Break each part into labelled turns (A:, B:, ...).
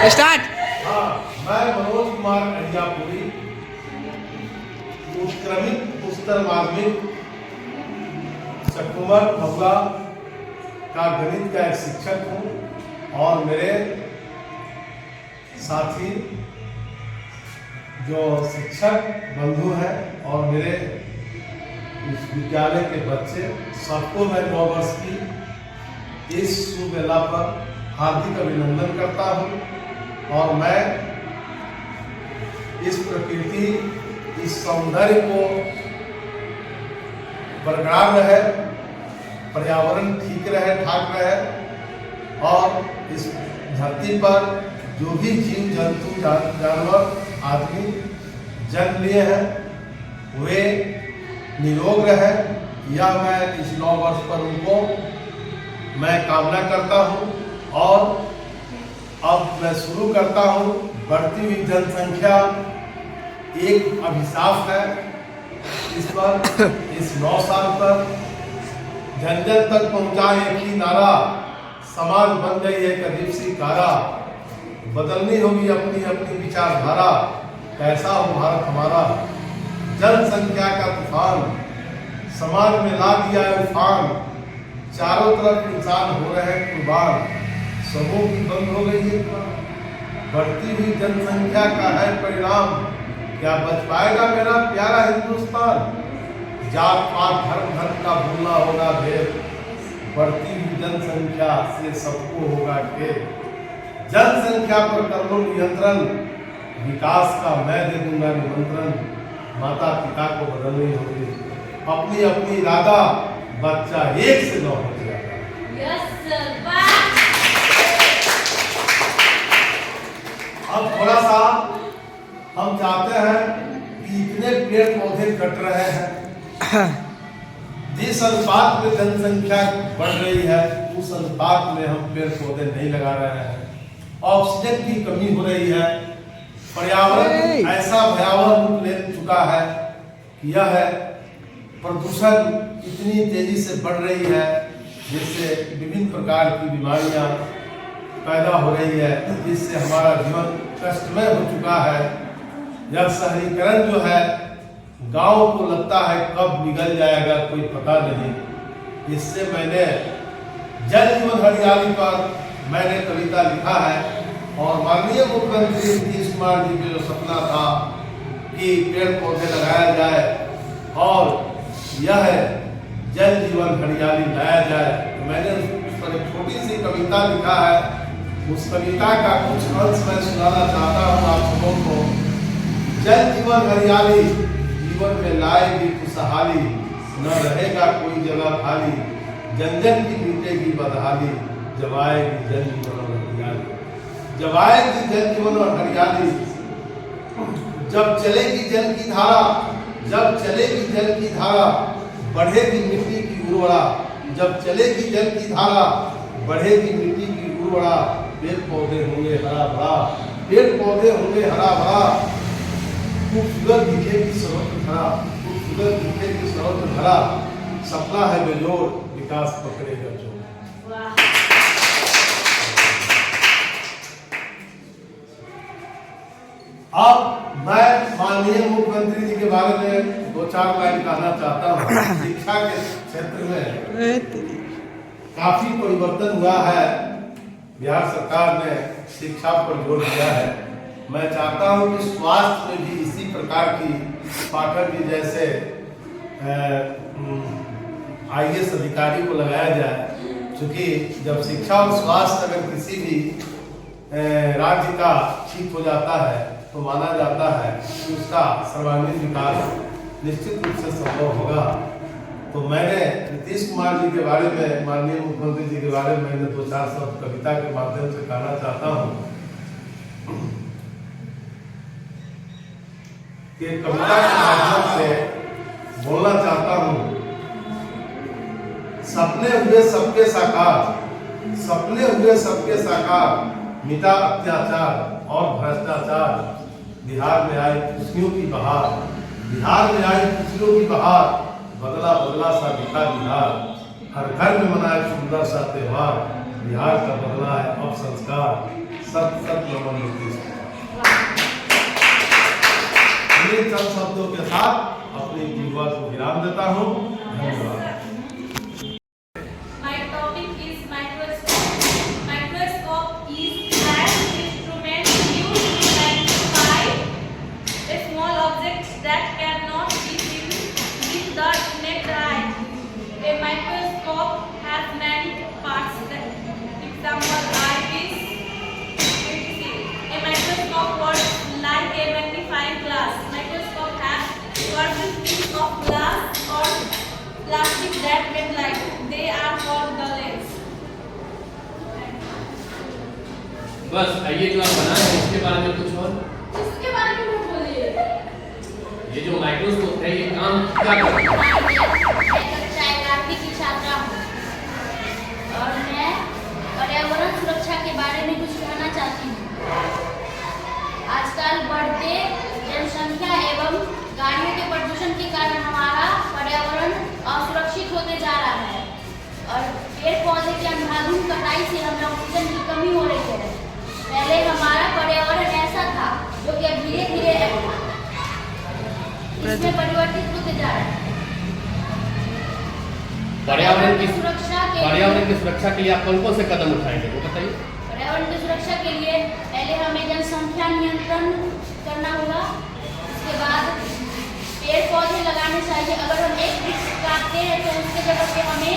A: Start.
B: हाँ, मैं मनोज कुमार अहियापुरी उत्क्रमित उच्चतर माध्यमिक चकुमर महुआ का गणित का एक शिक्षक हूँ और मेरे साथी जो शिक्षक बंधु हैं और मेरे इस विद्यालय के बच्चे सबको मैं 9 वर्ष की इस शुभ मेला पर हार्दिक अभिनंदन करता हूँ। और मैं इस प्रकृति, इस सौंदर्य को बरकरार रहे, पर्यावरण ठीक रहे, ठाक रहे और इस धरती पर जो भी जीव जंतु जानवर आदमी जन्म लिए हैं वे निरोग रहे, यह मैं इस 9 वर्ष पर उनको मैं कामना करता हूँ। और अब मैं शुरू करता हूँ। बढ़ती हुई जनसंख्या एक अभिशाप है, इस पर इस 9 साल पर जन जन तक पहुँचा एक ही नारा, समाज बन गई एक अजीब सी कारा, बदलनी होगी अपनी अपनी विचारधारा, कैसा हो भारत हमारा। जनसंख्या का तूफान समाज में ला दिया है उफान, चारों तरफ इंसान हो रहे हैं कुर्बान, सबों की बंद हो गई है। बढ़ती हुई जनसंख्या का है परिणाम, क्या बच पाएगा मेरा प्यारा हिंदुस्तान। जात पात धर्म का भूलना होगा भेद, बढ़ती हुई जनसंख्या से सबको होगा खेद। जनसंख्या पर कर लो नियंत्रण, विकास का मैं दे दूंगा निमंत्रण। माता पिता को बदलनी होगी अपनी अपनी इरादा, बच्चा 1 से 9 हो जाएगा। अब थोड़ा सा हम चाहते हैं कि इतने पेड़ पौधे कट रहे हैं, जिस अनुपात में जनसंख्या बढ़ रही है उस अनुपात में हम पेड़ पौधे नहीं लगा रहे हैं, ऑक्सीजन की कमी हो रही है, पर्यावरण ऐसा भयावह रूप ले चुका है कि यह है प्रदूषण इतनी तेजी से बढ़ रही है जिससे विभिन्न प्रकार की बीमारियां पैदा हो रही है, जिससे हमारा जीवन कष्टमय हो चुका है। यह शहरीकरण जो है गांव को लगता है कब निकल जाएगा कोई पता नहीं। इससे मैंने जल जीवन हरियाली पर मैंने कविता लिखा है और माननीय मुख्यमंत्री नीतीश कुमार जी का जो सपना था कि पेड़ पौधे लगाया जाए और यह जल जीवन हरियाली लाया जाए, तो मैंने उस पर एक छोटी सी कविता लिखा है। उस कविता का कुछ अंश मैं सुनाना चाहता हूँ आप सबों को। जल जीवन हरियाली जीवन में लाएगी खुशहाली, न रहेगा कोई जगह खाली, जन जन की बीतेगी बदहाली, जब आएगी जल जीवन और हरियाली। जब आएगी जल जीवन और हरियाली, जब चलेगी जल की धारा, जब चलेगी जल की धारा, बढ़ेगी मिट्टी की उर्वरा। जब चलेगी जल की धारा, बढ़ेगी मिट्टी की उर्वरा, पेड़ पौधे होंगे हरा भरा, पेड़ पौधे होंगे हरा भरा, खूबसूरत दिखेगी सर्वत्र धरा, खूबसूरत दिखेगी सर्वत्र धरा, सपना है बेजोड़ विकास पकड़ेगा जोर। अब मैं माननीय मुख्यमंत्री जी के बारे में 2-4 लाइन कहना चाहता हूँ। शिक्षा के क्षेत्र में काफी परिवर्तन हुआ है, बिहार सरकार ने शिक्षा पर जोर दिया है। मैं चाहता हूँ कि स्वास्थ्य में भी इसी प्रकार की पाठक जी जैसे IAS अधिकारी को लगाया जाए, क्योंकि जब शिक्षा और स्वास्थ्य अगर किसी भी राज्य का ठीक हो जाता है तो माना जाता है कि उसका सर्वांगीण विकास निश्चित रूप से संभव होगा। तो मैंने नीतीश कुमार जी के बारे में, माननीय मुख्यमंत्री जी के बारे में मैंने 2-4 शब्द कविता के माध्यम से कहना चाहता हूँ कि कविता के माध्यम से बोलना चाहता हूँ। सपने हुए सबके साकार, सपने हुए सबके साकार, मिटा अत्याचार और भ्रष्टाचार, बिहार में आई खुशियों की बहार, बिहार में आई खुशियों की बहार, बदला बदला सा दिखा बिहार, हर घर में मनाए सुंदर सा त्योहार, बिहार का बदला है अब संस्कार, सत सत नमन ये चंद शब्दों के साथ अपनी जीवन को विराम देता हूँ। धन्यवाद।
A: My topic is microscope. Microscope is an instrument used to magnify a small object that cannot be seen with the naked eye. A microscope has many parts. Example, eyepiece. A microscope works like a magnifying glass. Microscope has certain pieces of glass or plastic that make light. They are called the lens.
C: बस ये जो आप बनाए हैं इसके बारे में कुछ और?
A: इसके बारे में कुछ बोलिए।
C: ये जो माइक्रोस्कोप है ये काम क्या करता है?
D: मैं कक्षा 11वीं की छात्रा हूँ और मैं पर्यावरण सुरक्षा के बारे में कुछ कहना चाहती हूँ। आजकल बढ़ते जनसंख्या एवं गाड़ियों के प्रदूषण के कारण हमारा पर्यावरण असुरक्षित होते जा रहा है और पेड़ पौधे की अंधाधुंध कटाई से हमें ऑक्सीजन की कमी हो रही है। पहले हमारा पर्यावरण ऐसा था जो कि अब धीरे धीरे इसमें परिवर्तित होते जा रहा है।
C: पर्यावरण की
D: सुरक्षा
C: सुरक्षा के लिए आप कौन कौन से कदम उठाएंगे वो बताइए।
D: पर्यावरण की सुरक्षा के लिए पहले हमें जनसंख्या नियंत्रण करना होगा। उसके बाद पेड़ पौधे लगाने चाहिए। अगर हम एक वृक्ष काटते हैं तो उसके जगह पे हमें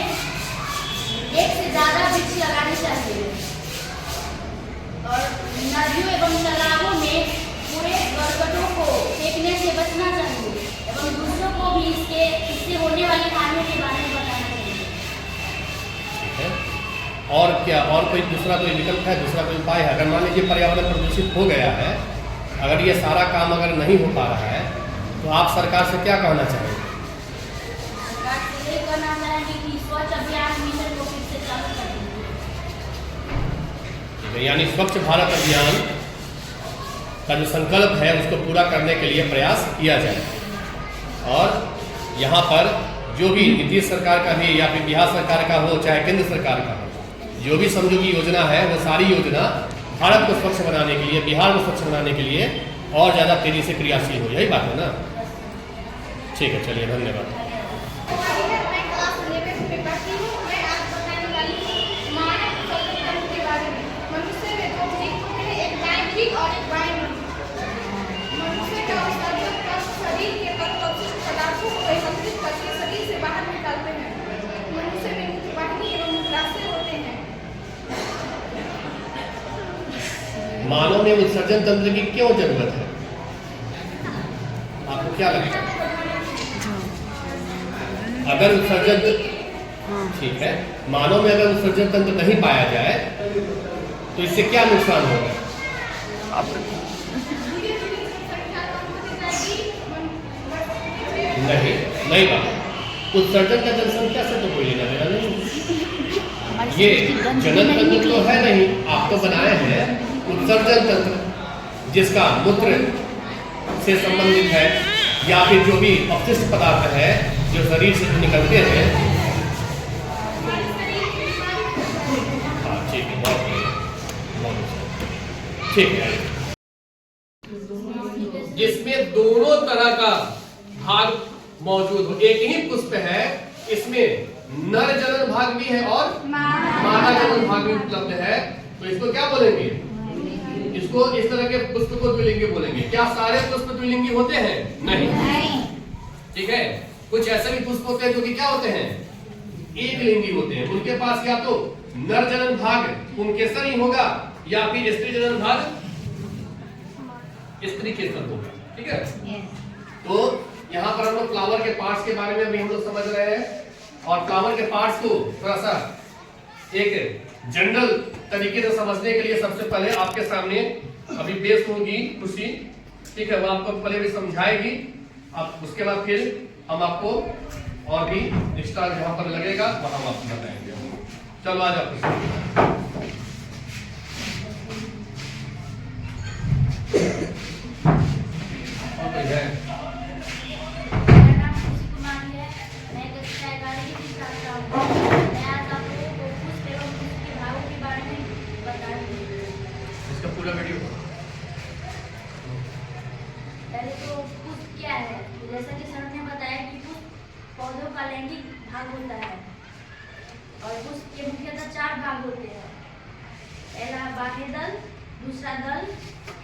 D: एक से ज़्यादा वृक्ष लगाने चाहिए और नदियों एवं तालाबों में पूरे करकटों को फेंकने से बचना चाहिए एवं दूसरों को भी इससे होने वाली हानियों के बारे में बताना चाहिए।
C: ठीक है। और क्या और कोई दूसरा कोई विकल्प है, दूसरा कोई उपाय है? अगर मान लीजिए पर्यावरण प्रदूषित हो गया है, अगर ये सारा काम अगर नहीं हो पा रहा है तो आप सरकार से क्या कहना चाहेंगे?
D: सरकार से ये कहना चाहेंगे कि स्वच्छ अभियान मिशन को फिर से चालू कर दीजिए।
C: ठीक है, यानी स्वच्छ भारत अभियान का जो संकल्प है उसको पूरा करने के लिए प्रयास किया जाए और यहाँ पर जो भी नीतीश सरकार का भी या फिर बिहार सरकार का हो चाहे केंद्र सरकार का हो, जो भी समझौगी योजना है वो सारी योजना भारत को स्वच्छ बनाने के लिए, बिहार को स्वच्छ बनाने के लिए और ज़्यादा तेजी से क्रियाशील हो। यही बात है ना? ठीक है, चलिए धन्यवाद।
E: मैं क्लास 11 में पढ़ती हूँ। मैं आज बताने वाली हूँ मानव संरचना के बारे में। मनुष्य में दो भीख होते हैं, एक दाएं भीख और एक बाएं भीख। मनुष्य का उत्सर्जक तत्व शरीर के तत्व अवशिष्ट पदार्थों को एकत्रित करके शरीर से बाहर निकालते हैं। मनुष्य में मुखवाहिनी एवं मूत्राशय होते हैं।
C: मानव में उत्सर्जन तंत्र की क्यों जरूरत है? आपको क्या लगता है? अगर उत्सर्जन ठीक है, मानव में अगर उत्सर्जन तंत्र नहीं पाया जाए तो इससे क्या नुकसान होगा? नहीं बात उत्सर्जन का जनसंख्या से तो कोई लेना देना नहीं। ये जनन तंत्र तो है नहीं, आप तो बनाए हैं उत्सर्जन तंत्र जिसका मूत्र से संबंधित है या फिर जो भी अपशिष्ट पदार्थ है जो शरीर से निकलते हैं। हाँ ठीक है, बहुत ठीक है। जिसमें दोनों तरह का भाग मौजूद हो, एक ही पुष्प है, इसमें नर जनन भाग भी है और मादा जनन भाग भी उपलब्ध है, तो इसको क्या बोलेंगे? इसको इस तरह के पुष्प को द्विलिंगी बोलेंगे। क्या सारे पुष्प द्विलिंगी होते हैं? नहीं। ठीक है, कुछ ऐसे भी पुष्प होते हैं जो कि क्या होते हैं? एक लिंगी होते हैं। उनके पास या तो नर जनन भाग पुंकेसर ही होगा या फिर स्त्री जनन भाग स्त्री केसर होगा। ठीक है, तो यहाँ पर हम लोग फ्लावर के पार्ट्स के बारे में अभी हम लोग समझ रहे हैं और फ्लावर के पार्ट्स को थोड़ा सा एक जनरल तरीके से समझने के लिए सबसे पहले आपके सामने अभी पेश होगी खुशी। ठीक है, वो आपको पहले भी समझाएगी, आप उसके बाद फिर हम आपको और भी एक्स्ट्रा जहां पर लगेगा वहां हम आपको बताएंगे। चलो आ जाओ। पूरा वीडियो।
D: पहले तो पुष्प क्या है, तो जैसा कि सर ने बताया कि पुष्प पौधों का लैंगिक भाग होता है और पुष्प के मुख्यतः 4 भाग होते हैं। पहला बाह्य दल, दूसरा दल,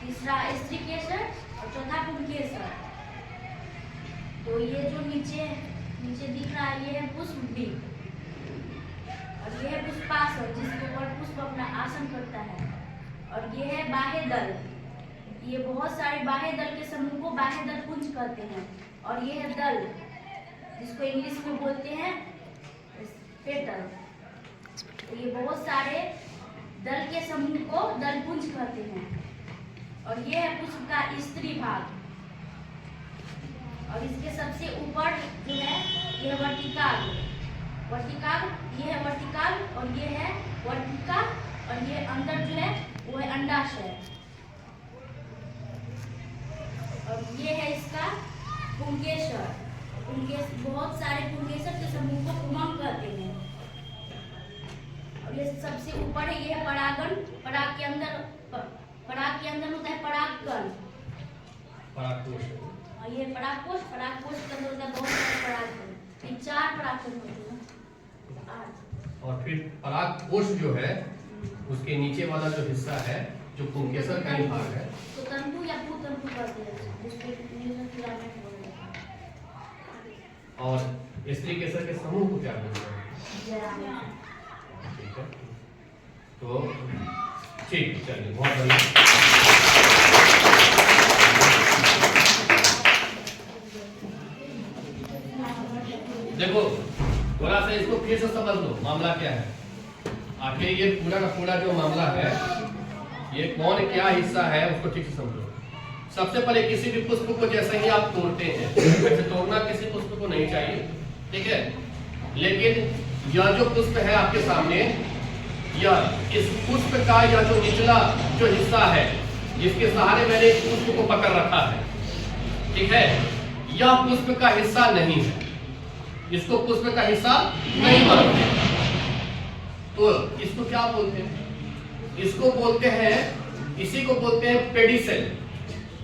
D: तीसरा स्त्री केसर और चौथा पुंकेसर। तो ये जो नीचे दिख रहा है ये है पुष्प वृत्त और ये है पुष्पासन जिसके ऊपर पुष्प अपना आसन करता है। और ये है बाह्य दल, ये बहुत सारे बाह्य दल के समूह को बाह्य दल पुंज कहते हैं। और ये है दल जिसको इंग्लिश में बोलते हैं पेटल। तो ये बहुत सारे दल के समूह को दल पुंज कहते हैं। और ये है पुष्प का स्त्री भाग और इसके सबसे ऊपर जो है ये वर्टिकाल, ये है वर्टिकाल और ये है वर्टिका और ये अंदर जो है वो है अंडाशय। और ये है इसका पुंकेसर। बहुत सारे पुंकेसर के समूह को पुंगम कहते हैं। और ये सबसे ऊपर है ये है परागन। पराग के अंदर होता है परागकण और ये परागकोश के अंदर होता है बहुत सारे परागकण। ये 4 परागकण होते हैं।
C: और फिर परागकोश जो है उसके नीचे वाला जो हिस्सा है जो पुंकेसर का ही भाग है
D: तो तंतु या पुतंतु कहते हैं जिसको फिलामेंट बोलते हैं।
C: और स्त्री केसर के समूह को क्या बोलते हैं? ठीक है, तो ठीक, चलिए बहुत बढ़िया। देखो थोड़ा सा इसको फिर से समझ लो मामला क्या है। आखिर ये पूरा का पूरा जो मामला है ये कौन क्या हिस्सा है उसको ठीक से समझो। सबसे पहले किसी भी पुष्प को जैसे ही आप तोड़ते हैं, वैसे तोड़ना किसी पुष्प को नहीं चाहिए, ठीक है, लेकिन यह जो पुष्प है आपके सामने, यह इस पुष्प का यह जो निचला जो हिस्सा है जिसके सहारे मैंने इस पुष्प को पकड़ रखा है, ठीक है, यह पुष्प का हिस्सा नहीं है, इसको पुष्प का हिस्सा नहीं मानते। तो इसको क्या बोलते हैं? इसको बोलते हैं, इसी को बोलते हैं पेडिसेल।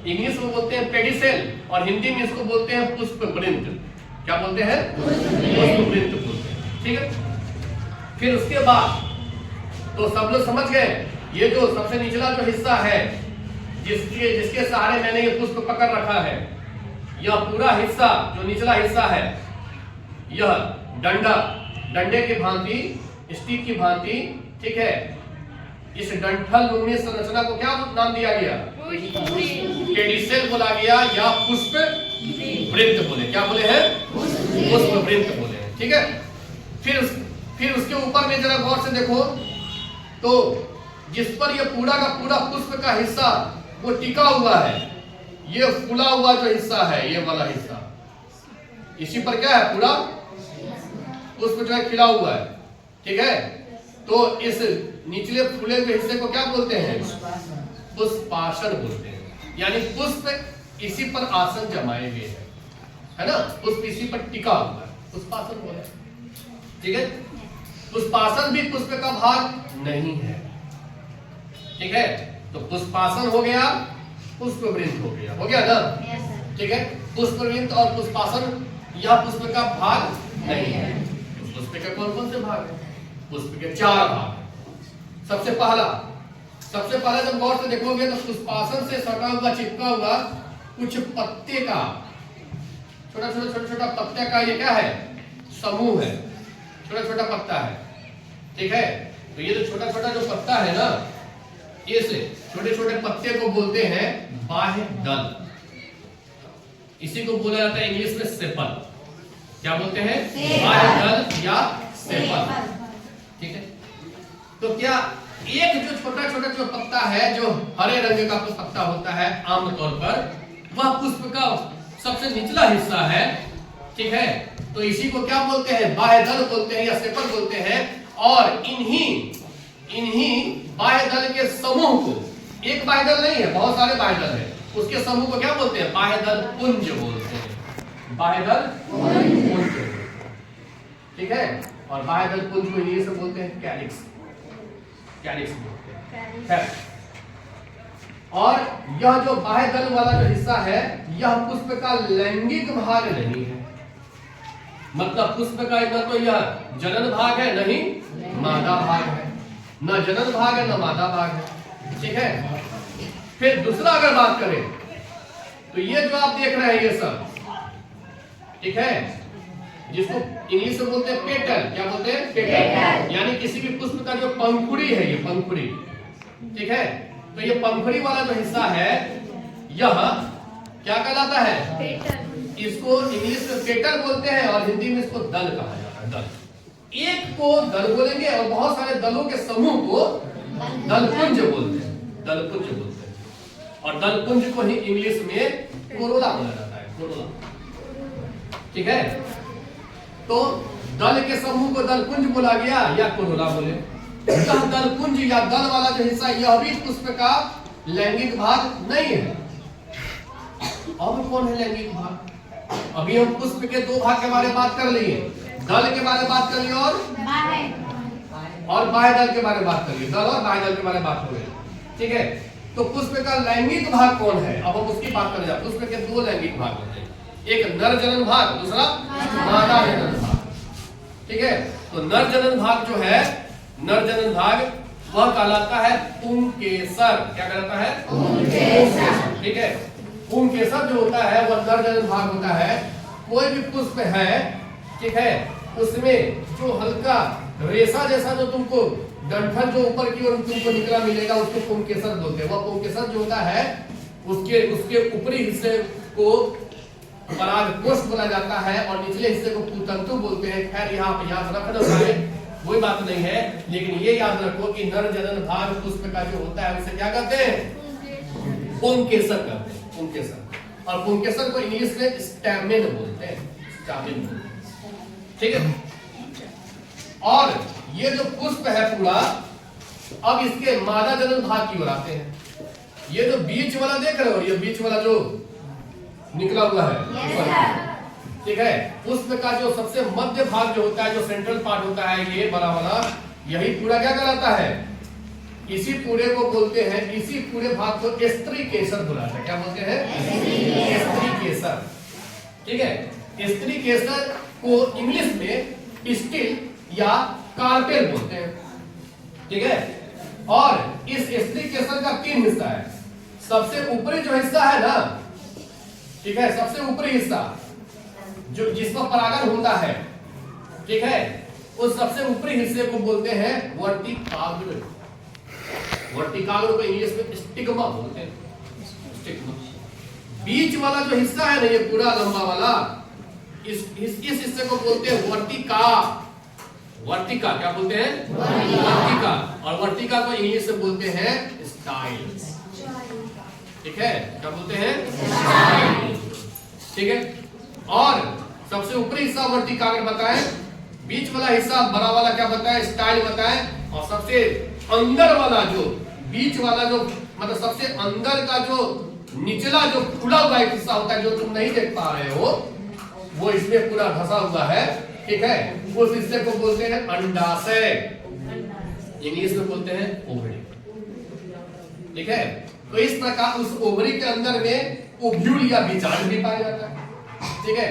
C: इंग्लिश में बोलते हैं पेडिसेल और हिंदी में इसको बोलते हैं पुष्प वृंत। क्या बोलते हैं? पुष्प वृंत बोलते हैं, ठीक है। फिर उसके बाद तो सब लोग समझ गए, ये जो सबसे निचला जो हिस्सा है जिसके सहारे मैंने ये पुष्प पकड़ रखा है, यह पूरा हिस्सा जो निचला हिस्सा है, यह डंडे की भांति, स्टिक की भांति, ठीक है, इस डंठल नुमी संरचना को क्या नाम दिया गया? पेडिसेल बोला गया या पुष्प वृंत बोले। क्या बोले हैं? पुष्प वृंत बोले हैं, ठीक है। फिर उसके ऊपर में जरा गौर से देखो तो जिस पर ये पूरा का पूरा पुष्प का हिस्सा वो टिका हुआ है, ये फूला हुआ जो हिस्सा है, ये वाला हिस्सा, इसी पर क्या है? पूरा पुष्प जो है खिला हुआ है, ठीक है। तो इस निचले फूले हुए हिस्से को क्या बोलते हैं? पुष्पासन बोलते हैं। यानी पुष्प इसी पर आसन जमाए हुए है ना, पुष्प इसी पर टिका हुआ है, पुष्पासन बोले, ठीक है। पुष्पासन भी पुष्प का भाग नहीं है, ठीक है। तो पुष्पासन हो गया, पुष्प वृंत हो गया ना, ठीक है। पुष्प वृंत और पुष्पासन यह पुष्प का भाग नहीं है। पुष्प के कौन कौन से भाग है? पुष्प के 4 भाग है। सबसे पहला जब गौर से देखोगे तो पुष्पासन से सटा हुआ चिपका हुआ कुछ पत्ते का छोटा पत्ते का ये क्या है? समूह है, छोटा पत्ता है, ठीक है। तो ये जो छोटा जो पत्ता है ना, इस छोटे पत्ते को बोलते हैं बाह्य दल। इसी को बोला जाता है इंग्लिश में सेपल। क्या बोलते हैं? बाह्य दल या सेपल, ठीक है। तो क्या एक जो छोटा जो पत्ता है जो हरे रंग का पत्ता होता है आमतौर पर, वह पुष्प का सबसे निचला हिस्सा है, ठीक है। तो इसी को क्या बोलते हैं? बाह्य दल बोलते हैं या सेपल बोलते हैं। और इन्हीं बाह्य दल के समूह को, एक बाह्य दल नहीं है, बहुत सारे बाह्य दल है, उसके समूह को क्या बोलते हैं? बाह्य दल पुंज बोलते हैं। बाह्य दल पुंज, ठीक है। और बाह्य दल पुंज को इंग्लिश में बोलते हैं कैलिक्स बोलते हैं। और यह जो बाह्य दल वाला जो हिस्सा है यह पुष्प का लैंगिक भाग नहीं है। मतलब पुष्प का न तो यह जनन भाग है नहीं मादा भाग है, न जनन भाग है न मादा भाग है। ठीक है। फिर दूसरा अगर बात करें तो ये जो आप देख रहे हैं ये सब, ठीक है, जिसको इंग्लिश में बोलते हैं पेटल। क्या बोलते हैं? पेटल। यानी किसी भी पुष्प का जो पंखुड़ी है, ये पंखुड़ी, ठीक है, तो ये पंखुड़ी वाला जो हिस्सा है यह क्या कहलाता है?
E: पेटल।
C: इसको इंग्लिश में पेटल बोलते हैं और हिंदी में इसको दल कहा जाता है। दल, एक को दल बोलेंगे और बहुत सारे दलों के समूह को दलपुंज बोलते हैं। दलपुंज बोलते हैं और दलपुंज को ही इंग्लिश में कोरोला बोला जाता है। कोरोला, ठीक है। तो दल के समूह को दलपुंज बोला गया या कोरोला बोले। यह दलपुंज या दल वाला जो हिस्सा यह भी पुष्प का लैंगिक भाग नहीं है। अब कौन है लैंगिक भाग? अभी हम पुष्प के दो भाग के बारे में बात कर लिए, दल के बारे में बात कर लिए और बाह्य दल के बारे में बात कर लिए। दल और बाह्य दल के बारे में बात हो गई, ठीक है। तो पुष्प का लैंगिक भाग कौन है? अब हम उसकी बात करें। पुष्प के दो लैंगिक भाग होते हैं, एक नर जनन भाग, दूसरा मादा जनन भाग, ठीक है। तो नर जनन भाग जो है, नर जनन भाग वह कहलाता है पुंकेसर। क्या कहलाता है? पुंकेसर, ठीक है। पुंकेसर जो होता है वह नर जनन भाग होता है। कोई भी पुष्प है, ठीक है, उसमें जो हल्का रेशा जैसा जो तुमको डंठल जो ऊपर की ओर तुमको निकला मिलेगा उसको पुंकेसर बोलते हैं। वह पुंकेसर जो होता है उसके ऊपरी हिस्से को परागकोश बोला जाता है और निचले हिस्से को पुतंतु बोलते हैं। खैर यहाँ पे याद रखना सारे कोई बात नहीं है, लेकिन ये याद रखो कि नर जनन भाग पुष्प का जो होता है उसे क्या कहते हैं? पुंकेसर कहते हैं। पुंकेसर, और पुंकेसर को इंग्लिश में स्टैमेन बोलते हैं। स्टैमेन बोलते हैं, ठीक है। और ये जो पुष्प है पूरा, अब इसके मादा जनन भाग की ओर आते हैं। ये जो बीच वाला देख रहे हो, ये बीच वाला जो निकला हुआ है, ठीक है, पुष्प का जो सबसे मध्य भाग जो होता है, जो सेंट्रल पार्ट होता है, ये बड़ा वाला, यही पूरा क्या कहलाता है? इसी पूरे को बोलते हैं, इसी पूरे भाग को स्त्री केसर बुलाते हैं। क्या बोलते हैं? स्त्री केसर, ठीक है। स्त्री केसर को इंग्लिश में स्टिल या कार्पेल बोलते हैं, ठीक है। और इस स्त्री केसर का तीन हिस्सा है। सबसे ऊपरी जो हिस्सा है ना, ठीक है, सबसे ऊपरी हिस्सा जो जिसका परागन होता है, ठीक है, उस सबसे ऊपरी हिस्से को बोलते हैं वर्टिकाग्र। वर्टिकाग्र को इंग्लिश में स्टिग्मा बोलते हैं। स्टिग्मा। बीच वाला जो हिस्सा है ना, ये पूरा लंबा वाला, इस हिस्से को बोलते हैं वर्टिका। वर्टिका क्या बोलते हैं? वर्टिका। और वर्टिका को इंग्लिश से बोलते हैं स्टाइल, ठीक है। क्या बोलते हैं? स्टाइल, ठीक है। और सबसे ऊपरी हिस्सा वर्टिकाग्र बताएं, बीच वाला हिस्सा बड़ा वाला क्या बताएं? स्टाइल बताएं। और सबसे अंदर वाला जो बीच वाला जो मतलब सबसे अंदर का जो निचला जो खुला हुआ एक हिस्सा होता है जो तुम नहीं देख पा रहे हो, वो इसमें पूरा धसा हुआ है, ठीक है, उस हिस्से को बोलते हैं अंडाशय। इंग्लिश में बोलते हैं ओवरी, ठीक है। तो इस प्रकार उस ओवरी के अंदर में ओव्यूल या बीजांड भी पाया जाता है, ठीक है।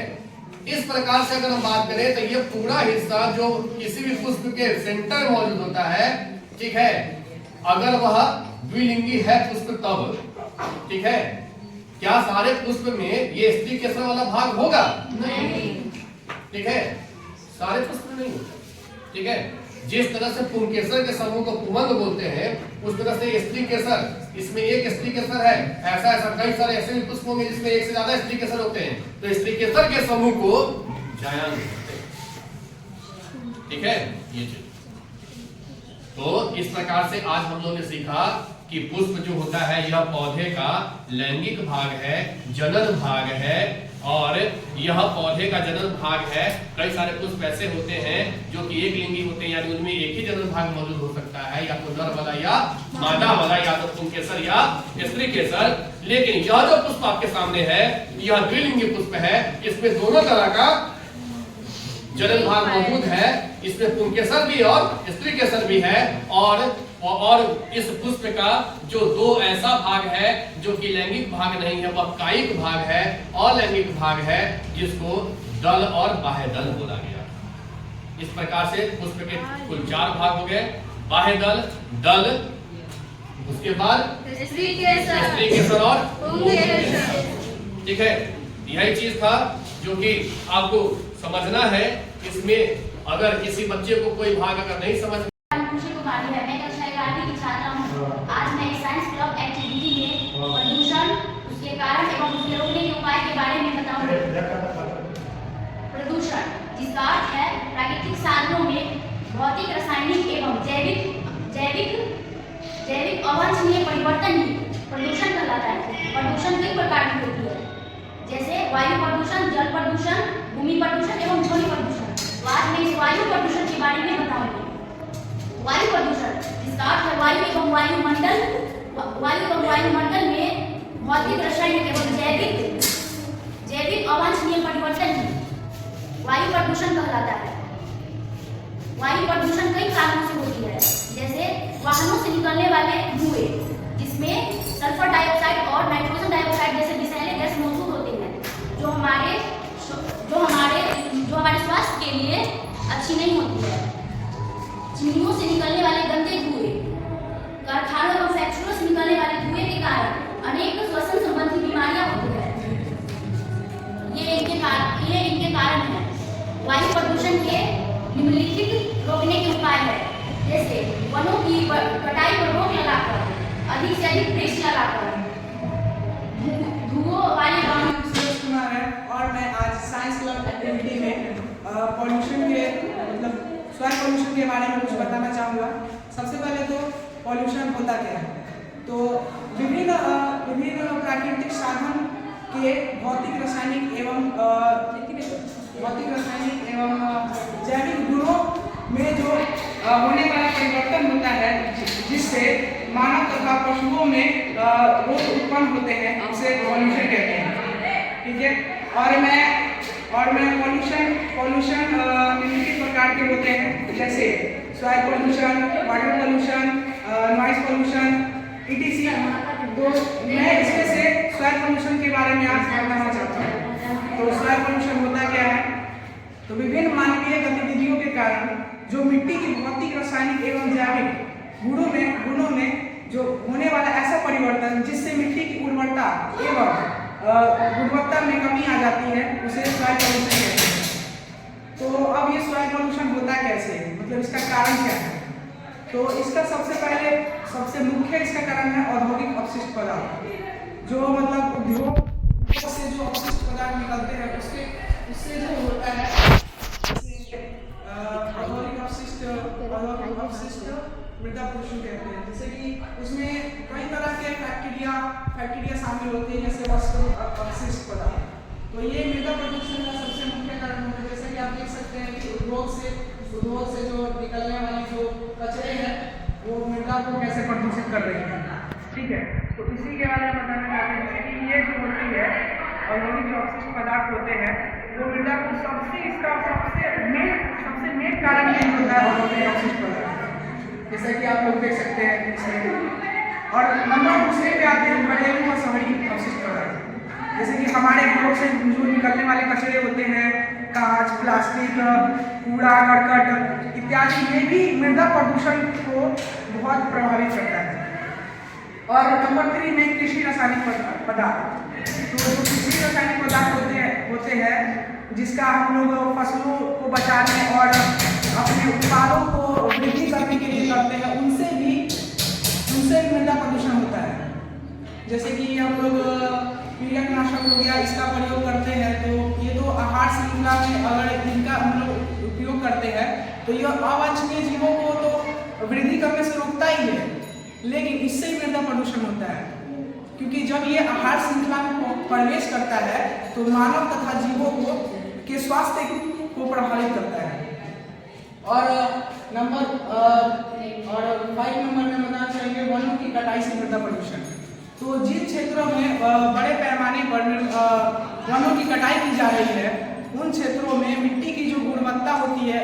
C: इस प्रकार से अगर हम बात करें तो ये पूरा हिस्सा जो किसी भी पुष्प के सेंटर में मौजूद होता है, ठीक है, अगर वह द्विलिंगी है पुष्प तब, ठीक है। क्या सारे पुष्प में ये स्त्री केसर वाला भाग होगा? नहीं, ठीक है, सारे पुष्प में नहीं होगा, ठीक है। जिस तरह से पुंकेसर के समूह को पुमंद बोलते हैं, उस तरह से स्त्री केसर, इसमें एक स्त्री केसर है, ऐसा कई सारे ऐसे भी पुष्प होंगे जिसमें एक से ज्यादा स्त्री केसर होते हैं, तो स्त्री केसर के समूह को जायांग बोलते हैं, ठीक है। ये चीज तो इस प्रकार से आज हम लोगों ने सीखा कि पुष्प जो होता है यह पौधे का लैंगिक भाग है, जनन भाग है, और यह पौधे का जनन भाग है। कई सारे पुष्प ऐसे होते हैं जो कि एक लिंगी होते हैं, यानी उनमें एक ही जनन भाग मौजूद हो सकता है, या तो नर वाला या मादा वाला, या तो पुंकेसर या स्त्री केसर। लेकिन यह जो पुष्प आपके सामने है यह द्विलिंगी पुष्प है, इसमें दोनों तरह का जनन भाग मौजूद है, इसमें पुंकेसर भी और स्त्री केसर भी है। और इस पुष्प का जो दो ऐसा भाग है जो कि लैंगिक भाग नहीं है, वह कायिक भाग है, अलैंगिक भाग है, जिसको दल और बाह्य दल बोला गया। इस प्रकार से पुष्प के कुल 4 भाग हो गए, बाह्य दल, दल, उसके बाद स्त्री केसर और ठीक है। यही चीज था जो कि आपको समझना है। इसमें अगर किसी बच्चे को कोई भाग अगर नहीं समझ
D: खुशी कुमारी है, मैं कक्षा 11वीं की छात्रा हूँ। आज मैं साइंस क्लब एक्टिविटी में प्रदूषण, उसके कारण एवं उसके रोकने के उपाय के बारे में बताऊंगी। प्रदूषण जिसका अर्थ है प्राकृतिक साधनों में भौतिक, रासायनिक एवं जैविक अवांछनीय परिवर्तन ही प्रदूषण कहलाता है। प्रदूषण कई प्रकार की होती है, जैसे वायु प्रदूषण, जल प्रदूषण, भूमि प्रदूषण एवं ध्वनि प्रदूषण। तो आज मैं इस वायु प्रदूषण के बारे में बताऊंगी। वायु प्रदूषण जिसका अर्थ है वायु एवं वायुमंडल में भौतिक, रासायनिक एवं जैविक अवांछनीय परिवर्तन ही वायु प्रदूषण कहलाता है। वायु प्रदूषण कई कारणों से होती है, जैसे वाहनों से निकलने वाले धुएं, जिसमें सल्फर डाइऑक्साइड और नाइट्रोजन डाइऑक्साइड जैसे विषैले गैस मौजूद होते हैं, जो हमारे स्वास्थ्य के लिए अच्छी नहीं होती है। चिमनियों से निकलने वाले गंदे धुएं, कारखानों एवं फैक्ट्रियों से निकलने वाले धुएं के कारण अनेक श्वसन संबंधी बीमारियां होती है। ये इनके कारण है। वायु प्रदूषण के निम्नलिखित रोकने के उपाय है, जैसे वनों की कटाई पर रोक लगाकर, अधिक से अधिक वृक्ष लगाकर, धुओं वाले वाहन।
F: सुरेश कुमार है और मैं आज साइंस क्लब एक्टिविटी में पॉल्यूशन के सॉइल पॉल्यूशन के बारे में कुछ बताना चाहूँगा। सबसे पहले तो पॉल्यूशन होता क्या है, तो विभिन्न प्राकृतिक साधन के भौतिक, रासायनिक एवं जैविक गुणों में जो होने वाला परिवर्तन होता है, जिससे मानव तथा पशुओं में रोग उत्पन्न होते हैं, उसे पॉल्यूशन कहते हैं। ठीक है। और मैं पॉल्यूशन निम्नलिखित प्रकार के होते हैं, जैसे soil pollution, water pollution, noise pollution, etc। तो मैं इसमें से सॉइल पॉल्यूशन के बारे में आज बताना चाहता हूँ। तो सॉइल पॉल्यूशन होता क्या है, तो विभिन्न मानवीय गतिविधियों के कारण जो मिट्टी की भौतिक, रासायनिक एवं जैविक गुणों में जो होने वाला ऐसा परिवर्तन, जिससे मिट्टी की उर्वरता एवं गुणवत्ता में कमी आ जाती है, उसे सॉइल पॉल्यूशन कहते हैं। तो अब ये सॉइल पॉल्यूशन होता कैसे, मतलब इसका कारण क्या है? तो इसका सबसे मुख्य इसका कारण है औद्योगिक अपशिष्ट पदार्थ। जो मतलब उद्योग से जो अपशिष्ट पदार्थ निकलते हैं, उससे जो होता है औद्योगिक अपशिष्ट मृदा प्रदूषण कहते हैं। जैसे कि उसमें कई तरह के फैक्टीरिया शामिल होते हैं, जैसे वस्तु अपशिष्ट पदार्थ। तो ये मृदा प्रदूषण का सबसे मुख्य कारण होता है। जैसे कि आप देख सकते हैं कि उद्योग से जो निकलने वाली जो कचरे हैं, वो मृदा को कैसे प्रदूषित कर रही है। ठीक है। तो इसी के बारे में बताना चाहते हैं, जैसे कि ये जो होती है औद्योगिक जो अपशिष्ट पदार्थ होते हैं, वो मृदा को सबसे मेन कारण ये होता है औद्योगिक अपशिष्ट पदार्थ, जैसा कि आप लोग देख सकते हैं इसमें। और नंबर दूसरे पे आते हैं घरेलू और शहरी अपशिष्ट पदार्थ। जैसे कि हमारे घरों से जो निकलने वाले कचरे होते हैं, कांच, प्लास्टिक, कूड़ा करकट इत्यादि, ये भी मृदा प्रदूषण को बहुत प्रभावित करता है। और नंबर 3 में कृषि रासायनिक पदार्थ। तो जो कृषि रासायनिक पदार्थ होते हैं, जिसका हम लोग फसलों को बचाने और अपने उत्पादों को वृद्धि करने के लिए करते हैं, उनसे भी मृदा प्रदूषण होता है। जैसे कि हम लोग कीटनाशक हो गया, इसका प्रयोग करते हैं, तो ये तो आहार श्रृंखला में अगर इनका हम लोग उपयोग करते हैं, तो यह अवांछनीय जीवों को तो वृद्धि करने से रोकता ही है, लेकिन इससे ही मृदा प्रदूषण होता है। क्योंकि जब ये आहार श्रृंखला में प्रवेश करता है, तो मानव तथा जीवों के स्वास्थ्य को प्रभावित करता है। और 5 नंबर में बताना चाहेंगे वनों की कटाई से मृदा प्रदूषण। तो जिन क्षेत्रों में बड़े पैमाने पर वनों की कटाई की जा रही है, उन क्षेत्रों में मिट्टी की जो गुणवत्ता होती है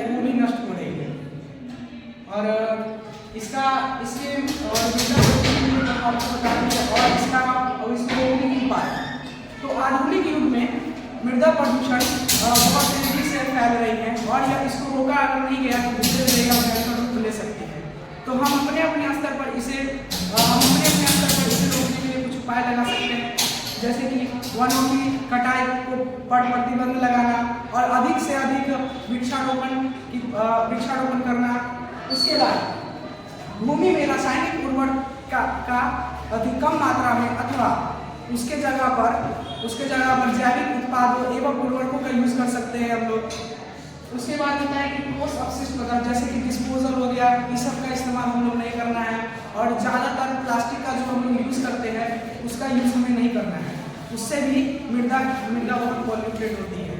F: वो भी नष्ट हो रही है। और इससे मृदा आपको बता दिया और इसको रोकने के उपाय। तो आधुनिक युग में मृदा प्रदूषण बहुत तेजी से फैल रही है और यह इसको रोका अगर नहीं गया तो दूसरे जगह भयंकर रूप ले सकती है। तो हम अपने स्तर पर इसे रोकने के लिए कुछ उपाय लगा सकते हैं, जैसे कि वनों की कटाई को पर प्रतिबंध लगाना और अधिक से अधिक वृक्षारोपण करना। उसके बाद भूमि में रासायनिक उर्वरक का अति कम मात्रा में अथवा उसके जगह पर जैविक उत्पादों एवं उर्वरकों का यूज कर सकते हैं हम लोग। उसके बाद होता है कि ठोस अपशिष्ट पदार्थ जैसे कि डिस्पोजल हो गया, इस सब का इस्तेमाल हम लोग नहीं करना है और ज़्यादातर प्लास्टिक का जो हम लोग यूज़ करते हैं उसका यूज़ हमें नहीं करना है। उससे भी मृदा बहुत पॉल्यूटेड होती है।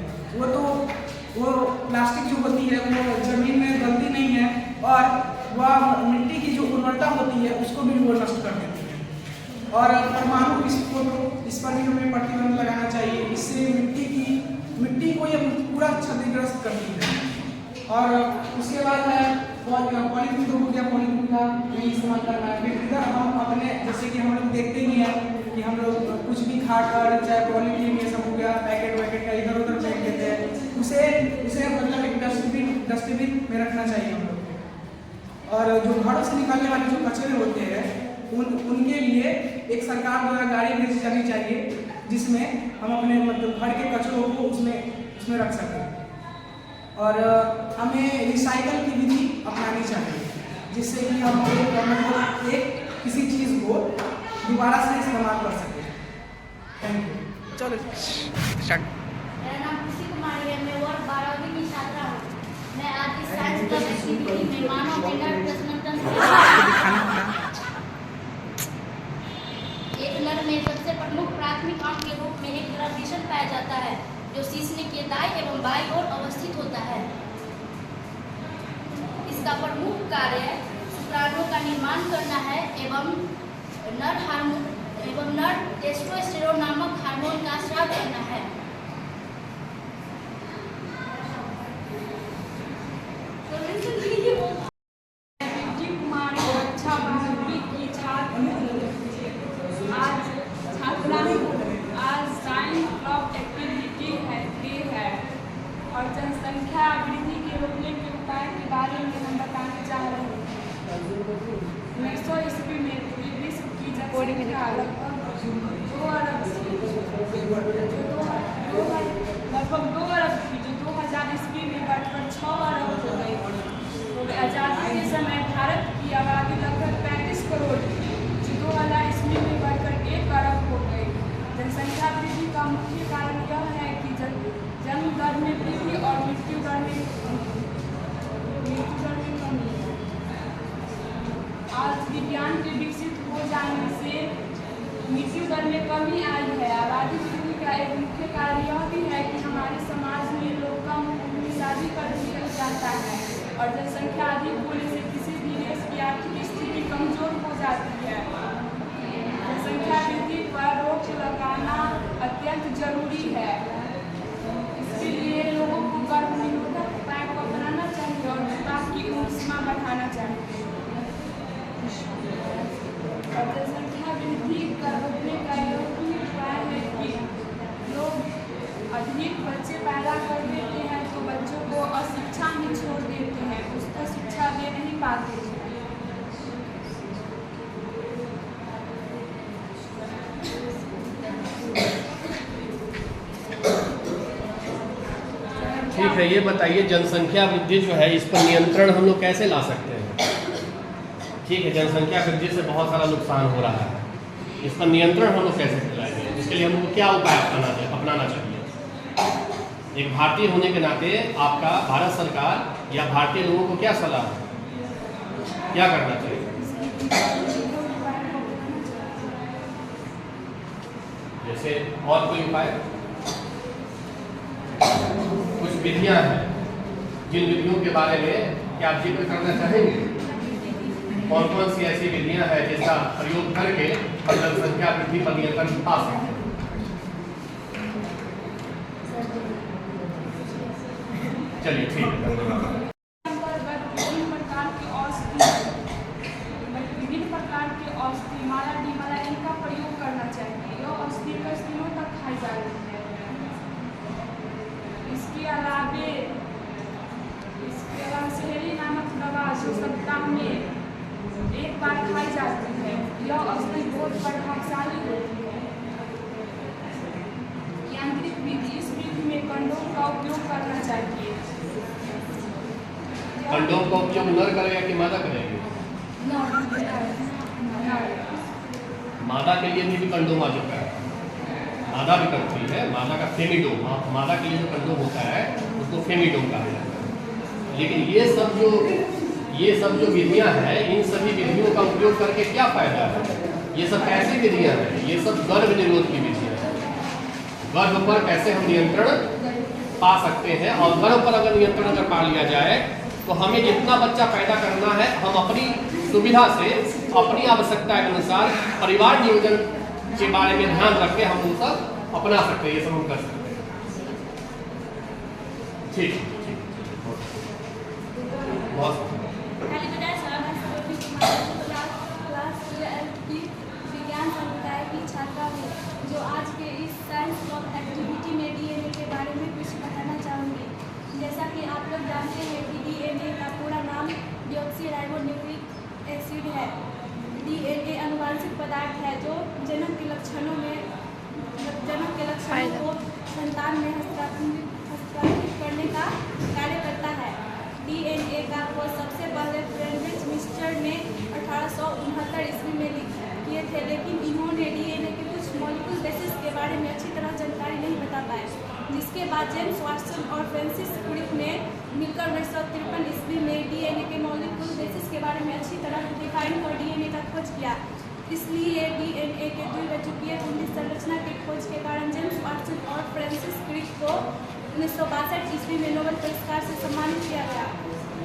F: वो प्लास्टिक जो होती है वो जमीन में गलती नहीं है और वह मिट्टी की जो उर्वरता होती है उसको भी वो नष्ट कर देती है। और परमाणु विस्फोट इस पर भी हमें प्रतिबंध लगाना चाहिए, इससे मिट्टी को ये पूरा क्षतिग्रस्त करती है। और उसके बाद है पॉलीथीन तो हो गया, पॉलीथीन का नहीं इस्तेमाल करना है। फिर इधर हम अपने जैसे कि हम लोग देखते ही हैं कि हम लोग कुछ भी खाकर चाहे पॉलीथीन ये सब हो गया पैकेट का इधर उधर फेंक देते हैं, उसे मतलब एक डस्टबिन में रखना चाहिए हम लोग। और जो घरों से निकलने वाले जो कचरे होते हैं उनके लिए एक सरकार द्वारा गाड़ी भेजी जानी चाहिए जिसमें हम अपने मतलब घर के कचरों को उसमें रख सकें। और हमें रिसाइकल की विधि अपनानी चाहिए जिससे कि हम किसी चीज़ को दोबारा से इस्तेमाल कर सकें। Thank you. चलो स्टार्ट।
D: मेरा नाम खुशी कुमारी है, मैं वर्ग 12वीं की छात्रा हूँ। मैं आज इस साइंस क्लब एक्टिविटी में मानव मेंढक प्रजनन तंत्र एक नर में सबसे प्रमुख प्राथमिक अंग के रूप में एक गर्भाशय पाया जाता है जो सीसने के दाएं एवं बाईं ओर अवस्थित होता है। इसका प्रमुख कार्य शुक्राणुओं का निर्माण करना है एवं नर टेस्टोस्टेरोन नामक हार्मोन का स्राव करना है।
G: आज साइंस क्लब एक्टिविटी है और जनसंख्या वृद्धि के रोकने के उपाय के बारे में हम बताना चाह रहे हैं। 1900 ईस्वी में विश्व की जनसंख्या लगभग 2 अरब थी, जो 2000 ईस्वी में बढ़कर 6 अरब हो गई। तो आज़ादी के समय भारत की आबादी लगभग 35 करोड़ थी, जो 2000 ईस्वी में बढ़कर 1 अरब हो गई। जनसंख्या वृद्धि का मुख्य कारण यह है कि जन्म दर में वृद्धि और मृत्यु दर में कमी है। आज विज्ञान के विकसित हो जाने से मृत्यु दर में कमी आई है। आबादी वृद्धि का एक मुख्य कारण यह भी है कि हमारे समाज में लोग कम उम्र में शादी कर दिया जाता है और जनसंख्या अधिक होने से किसी भी देश की आर्थिक स्थिति कमजोर हो जाती है। जनसंख्या वृद्धि पर रोक लगाना अत्यंत जरूरी है। इसके लिए लोगों को गर्भ निरोधक उपाय को अपनाना चाहिए और विवाह की उम्र सीमा बढ़ाना चाहिए। और जनसंख्या वृद्धि को रोकने का यह भी उपाय है कि लोग अधिक बच्चे पैदा कर देते हैं तो बच्चों को अशिक्षा में छोड़ देते हैं, उसको शिक्षा दे नहीं पाते हैं।
C: ठीक है, ये बताइए जनसंख्या वृद्धि जो है इस पर नियंत्रण हम लोग कैसे ला सकते हैं? ठीक है, जनसंख्या वृद्धि से बहुत सारा नुकसान हो रहा है, इस पर नियंत्रण हम लोग कैसे लाएंगे? इसके लिए हमको क्या उपाय अपनाना चाहिए? एक भारतीय होने के नाते आपका भारत सरकार या भारतीय लोगों को क्या सलाह है, क्या करना चाहिए? जैसे और कोई उपाय? कुछ विधियां हैं, जिन विधियों के बारे में क्या आप जिक्र करना चाहेंगे? कौन कौन सी ऐसी विधियां हैं जिसका प्रयोग करके हम जनसंख्या वृद्धि पर नियंत्रण पा सकते हैं? चलिए ठीक है, धन्यवाद।
G: विभिन्न प्रकार के औषधि माला प्रभावशाली होती है। यांत्रिक विधि, इस विधि में कंडोम का उपयोग करना चाहिए।
C: कंडोम का उपयोग नर करेगा कि मादा करेगी? मादा के लिए भी कंडोम आ चुका है, मादा भी करती है। मादा का फेमिडोम, मादा के लिए जो कंडोम होता है उसको फेमिडोम कहा जाता है। लेकिन ये सब जो विधियां हैं, इन सभी विधियों का उपयोग करके क्या फायदा है? ये सब कैसी विधियां हैं? ये सब गर्भ निरोध की विधियां हैं। गर्भ पर कैसे हम नियंत्रण पा सकते हैं, और गर्भ पर अगर नियंत्रण अगर पा लिया जाए तो हमें जितना बच्चा पैदा करना है, हम अपनी सुविधा से, अपनी आवश्यकता के अनुसार परिवार नियोजन के बारे में ध्यान रख के हम वो सब अपना सकते हैं, ये सब हम कर सकते हैं। ठीक बहुत
E: विज्ञान समुदाय की छात्रा हूँ, जो आज के इस साइंस क्लब एक्टिविटी में डीएनए के बारे में कुछ बताना चाहूँगी। जैसा कि आप लोग जानते हैं कि डीएनए का पूरा नाम डीऑक्सीराइबोन्यूक्लिक एसिड है। डीएनए आनुवंशिक पदार्थ है जो जन्म के लक्षणों को संतान में हस्तांतरित करने का कार्य करता है। डीएनए का खोज सबसे पहले फ्रेडरिक मिस्टर ने 1869 ईस्वी में किए थे, लेकिन इन्होंने डीएनए के कुछ मॉलिक्यूल बेसिस के बारे में अच्छी तरह जानकारी नहीं बता पाए, जिसके बाद जेम्स वाटसन और फ्रांसिस क्रिक ने मिलकर 1953 ईस्वी में डीएनए के मॉलिक्यूल बेसिस के बारे में अच्छी तरह डिफाइन कर डीएनए का खोज किया। इसलिए डीएनए के द्विबीजकीय कुंडली संरचना के खोज के कारण जेम्स वाटसन और फ्रांसिस क्रिक को 1962 ईस्वी में नोबेल पुरस्कार से सम्मानित किया गया।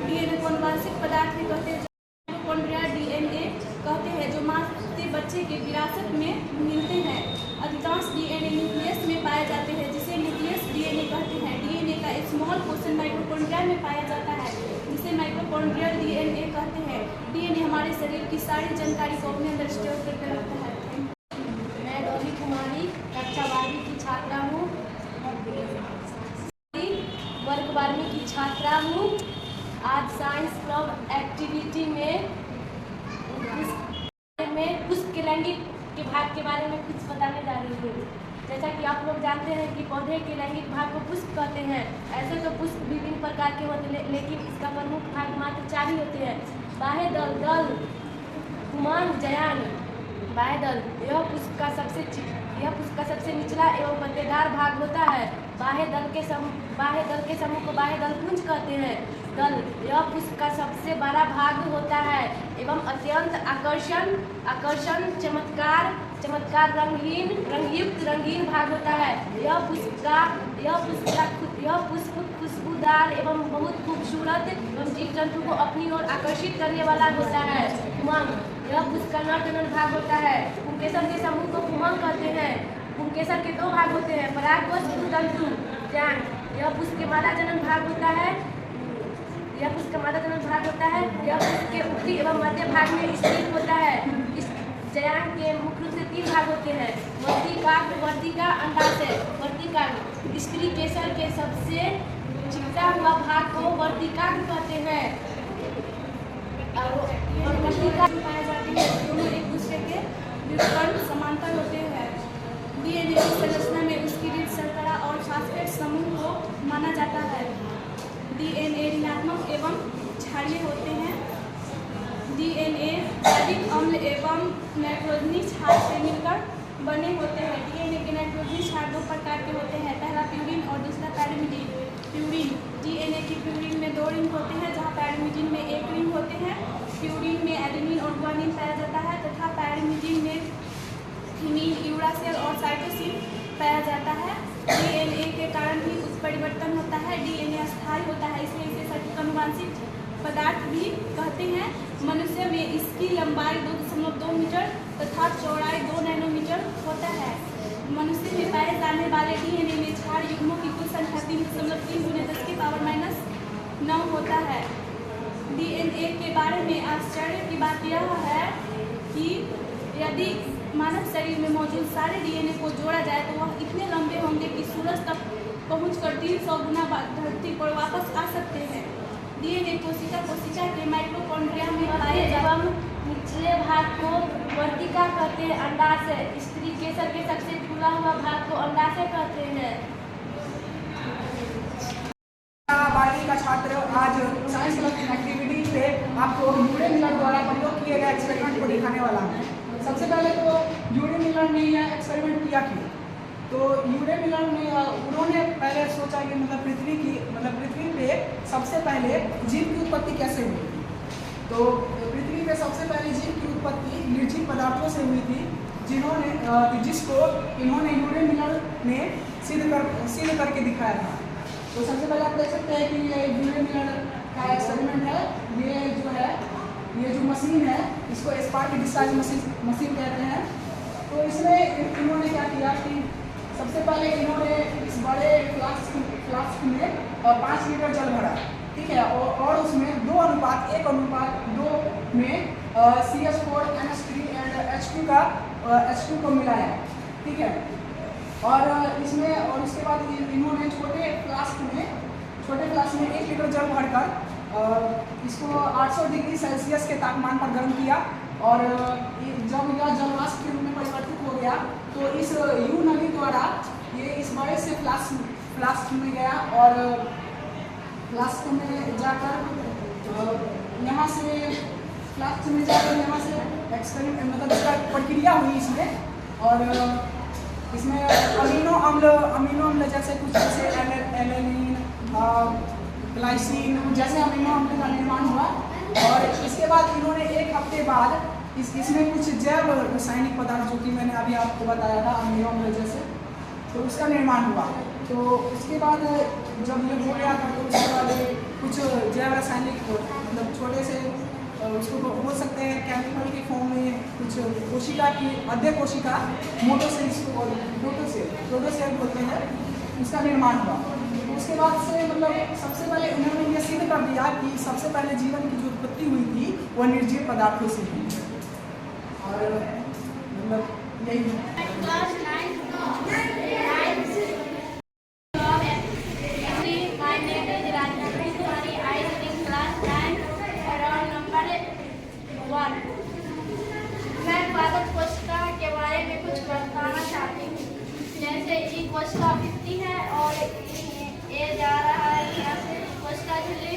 E: डीएनए को आनुवंशिक पदार्थ भी कहते हैं, माइटोकॉन्ड्रिया डीएनए कहते हैं, जो माँ से बच्चे के विरासत में मिलते हैं। अधिकांश डीएनए न्यूक्लियस में पाए जाते हैं, जिसे न्यूक्लियस डीएनए कहते हैं। डीएनए का एक स्मॉल पोर्शन माइटोकॉन्ड्रिया में पाया जाता है, जिसे माइटोकॉन्ड्रियल डीएनए कहते हैं। डीएनए हमारे शरीर की सारी जानकारी को अपने अंदर स्टोर करके रखता है।
D: मैं डॉली कुमारी कक्षा 12वीं की छात्रा हूँ, वर्ग 12वीं की छात्रा हूँ। आज साइंस क्लब एक्टिविटी में पुष्प के लैंगिक के भाग के बारे में कुछ बताने जा रही हूँ। जैसा कि आप लोग जानते हैं कि पौधे के लैंगिक भाग को पुष्प कहते हैं। ऐसे तो पुष्प विभिन्न प्रकार के होते हैं, लेकिन इसका प्रमुख भाग मात्र 4 ही होते हैं: बाह्य दल, दल, कुमार, जयान। बाह्य दल यह पुष्प का सबसे निचला एवं पत्तेदार भाग होता है। बाह्य दल के समूह को बाह्य दल पुंज कहते हैं। दल यह पुष्प का सबसे बड़ा भाग होता है एवं अत्यंत आकर्षण चमत्कार रंगीन भाग होता है। यह पुष्प खुशबूदार एवं बहुत खूबसूरत एवं जीव जंतु को अपनी ओर आकर्षित करने वाला होता है। उमंग यह पुष्प का नर भाग होता है। पुंकेसर के समूह को उमंग कहते हैं। पुंकेसर के 2 भाग होते हैं: परागकोश, तंतु, जान। यह पुष्प के मादा जनन भाग होता है। यह पुष्प के उत्तरी एवं मध्य भाग में स्थित होता है। इस जयान के मुख्य रूप से 3 भाग होते हैं: वर्तिका, अंडाशय। वर्तिकाग्र स्त्री केसर के सबसे चिपटा हुआ भाग को वर्तिकाग्र कहते हैं। और वर्तिका
E: पाए जाते हैं, दोनों एक दूसरे के व्युत्पन्न समांतर होते हैं। डीएनए की संरचना में उसकी रीढ़ शर्करा और फास्फेट समूह को माना जाता है। डीएनए ऋणात्मक एवं क्षारीय होते हैं। डीएनए जैविक अम्ल एवं नाइट्रोजनी क्षार से मिलकर बने होते हैं। डीएनए के नाइट्रोजनी क्षार 2 प्रकार के होते हैं, पहला प्यूरिन और दूसरा पैरामिडिन। प्यूरिन डीएनए की प्यूरिन में 2 रिंग होते हैं, जहाँ पैरामिडिन में 1 रिंग होते हैं। प्यूरिन में एडेनिन और गुआनिन पाया जाता है तथा पैरामिडिन में थीमीन, यूरासिल और साइटोसिन पाया जाता है। डीएनए के कारण भी उत्परिवर्तन होता है। डीएनए अस्थायी होता है, इसलिए इसे सटीक आनुवंशिक पदार्थ भी कहते हैं। मनुष्य में इसकी लंबाई 2.2 मीटर तथा चौड़ाई 2 नैनोमीटर होता है। मनुष्य में पाए जाने वाले डीएनए में क्षार युग्मों की कुल संख्या 3.3 × 10⁻⁹ होता है। डीएनए के बारे में आश्चर्य की बात यह है कि यदि मानव शरीर में मौजूद सारे डीएनए को जोड़ा जाए तो वह इतने लंबे होंगे कि सूरज तक पहुंचकर 300 गुना धरती पर वापस आ सकते हैं। डीएनए कोशिका के माइटोकॉन्ड्रिया में पाए एवं निचले भाग को वर्तिका कहते
G: करते हैं अंडाशय। स्त्री केसर के सबसे फूला हुआ भाग को अंडाशय कहते हैं।
F: बारहवीं का छात्र आज साइंस क्लब एक्टिविटी पे आपको यूरे मिलर द्वारा प्रयोग किए गए एक्सपेरिमेंट को दिखाने वाला है। सबसे पहले तो यूरे मिलर ने यह एक्सपेरिमेंट किया क्यों? तो यूरे मिलर ने उन्होंने पहले सोचा कि पृथ्वी पे सबसे पहले जीव की उत्पत्ति कैसे हुई। तो पृथ्वी पे सबसे पहले जीव की उत्पत्ति निर्जीव पदार्थों से हुई थी, जिसको इन्होंने यूरे मिलर ने सिद्ध करके दिखाया था। तो सबसे पहले आप देख सकते हैं कि ये यूरे मिलर का एक्सपेरिमेंट है। ये जो मशीन है इसको स्पार्क डिस्चार्ज मशीन कहते हैं। तो इसमें इन्होंने क्या किया कि सबसे पहले इन्होंने इस बड़े फ्लास्क में 5 लीटर जल भरा, ठीक है, और उसमें 1:2 में CH4NH3 एंड H2 को मिलाया, ठीक है। और उसके बाद इन्होंने छोटे फ्लास्क में 1 लीटर जल भरकर इसको 800 डिग्री सेल्सियस के तापमान पर गर्म किया। और जब यह जलवाष्प के रूप में परिवर्तित हो गया तो इस यू नली द्वारा ये इस बड़े से फ्लास्क में गया और फ्लास्क में जाकर यहाँ से एक्सपेरिमेंट इसका प्रक्रिया हुई इसमें। और इसमें अमीनो अम्ल जैसे कुछ जैसे एलेनिन, ग्लाइसिन जैसे अमीनो अम्ल का निर्माण हुआ। और इसके बाद इन्होंने 1 हफ्ते बाद इसमें कुछ जैव रासायनिक पदार्थ जो कि मैंने अभी आपको बताया था अमीनो अम्ल जैसे, तो उसका निर्माण हुआ। तो उसके बाद जब ये हो गया था तो उसके बाद कुछ जैव रासायनिक छोटे से उसको बोल सकते हैं केमिकल के फॉर्म में कुछ कोशिका की अध्यय कोशिका प्रोटोसेल बोलते हैं, उसका निर्माण हुआ। तो उसके बाद से सबसे पहले उन्होंने ये सिद्ध कर दिया कि सबसे पहले जीवन की जो उत्पत्ति हुई थी वह निर्जीव पदार्थों से हुई। और यही
D: class 9 My name is Rajyasree Tiwari. I am in class 9 roll number 1. मैं पादप कोशिका के बारे में कुछ बताना चाहती हूँ। जैसे ये कोशिका 50 है और ये जा रहा है यहाँ से कोशिका झिल्ली।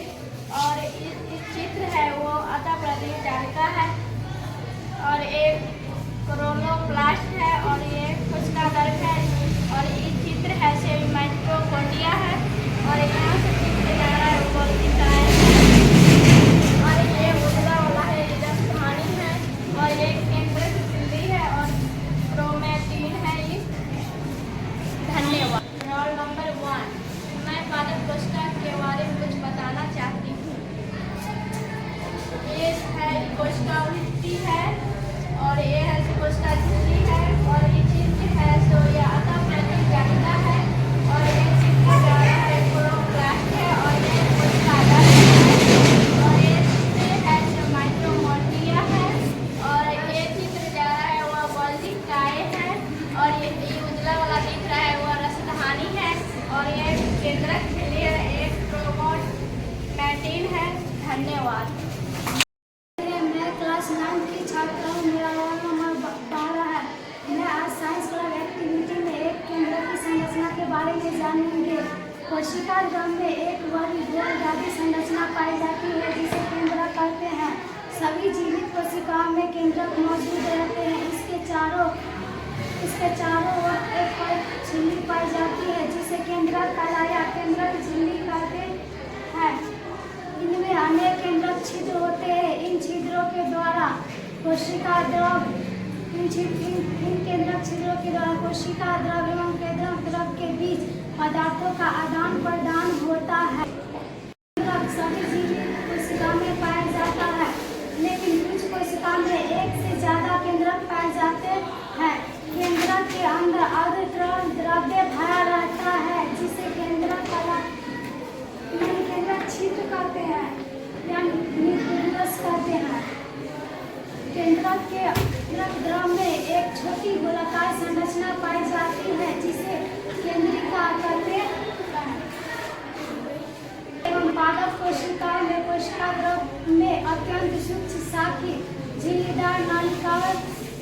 D: और इस चित्र है वो आधा प्रदेश जालिका है और एक क्रोलोप्लास्ट है और ये कोशिका गर्भ है। और ये चित्र है सेमी माइटोकॉन्ड्रिया है और यहाँ से चित्र जा रहा है गोल्गी टायर है और ये उजला वाला है ये राजधानी है और ये केंद्रक झिल्ली है और क्रोमैटिन है ये। धन्यवाद। रोल नंबर 1 मैं पादप कोशिका के बारे में कुछ बताना चाहती हूँ। ये है कोशिका वृत्ति है और ये है कोशिका झिल्ली है और ये चित्र है तो ये आधा प्रदेश जालिका है और ये चित्र जा रहा है क्लोरोप्लास्ट है और ये कोशिका गर्भ है और ये चित्र है जो माइटोकॉन्ड्रिया है और ये चित्र जा रहा है वो गोल्गी टायर है और ये उजला वाला दिख रहा है वो राजधानी है और ये केंद्रक झिल्ली है, एक क्रोमैटिन है। धन्यवाद।
E: मैं क्लास 9 की छात्रा हूँ। मेरा रोल नंबर 12 है। मैं आज साइंस क्लब एक्टिविटी में एक केंद्र की संरचना के बारे में जानेंगे। कोशिका द्रव में एक वर्ग गोलदारी संरचना पाई जाती है जिसे केंद्रक कहते हैं। सभी जीवित कोशिकाओं में केंद्रक मौजूद रहते हैं। इसके चारों ओर एक झिल्ली पाई जाती है जिसे केंद्रक कहलाया। केंद्रक झिल्ली कहते हैं। इनमें अनेक केंद्रक छिद्र होते हैं। इन छिद्रों के द्वारा कोशिका द्रव एवं केंद्रक द्रव के बीच पदार्थों का आदान प्रदान होता है। केंद्रक सभी जीवित कोशिका में पाया जाता है लेकिन कुछ कोशिका में एक से ज्यादा केंद्रक पाए जाते हैं। केंद्रक के अंदर अर्धतरल द्रव्य भरा रहता है जिसे केंद्रक छिद्र कहते हैं या न्यूक्लियस कहते हैं। केंद्रक के द्रव में एक छोटी गोलाकार संरचना पाई जाती है जिसे केंद्रिका कहते हैं। एवं पादप कोशिकाओं में कोशिका द्रव में अत्यंत सूक्ष्म शाखी झिल्लीदार